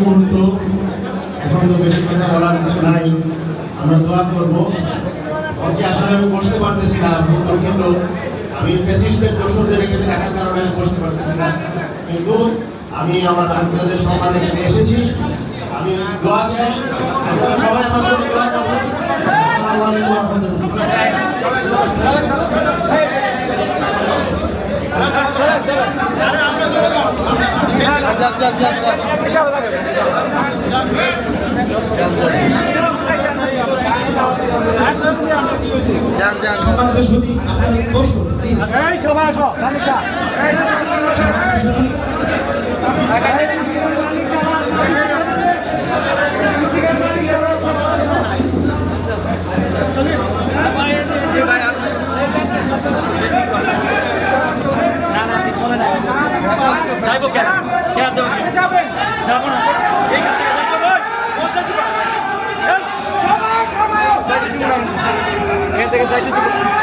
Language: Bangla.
মুহূর্ত, এখন তো বেশি কথা বলার কিছু নাই, আমরা দোয়া করবো। ওকে আসলে আমি বসতে পারতেছি না, দুঃখিত, আমি ফ্যাসিস্টের দোষরদের এখানে দেখার কারণে আমি বসতে পারতেছি না, কিন্তু আমি আমার আন্তর্জাতিক সম্মান এখানে এসেছি। আমি দোয়া চাই, আপনারা সবাই আমার জন্য দোয়া করবেন। আসসালামু আলাইকুম ওয়া যাইবো কেন যাবেন যাবো না যাইতে দিব না এখান থেকে যাইতে দিব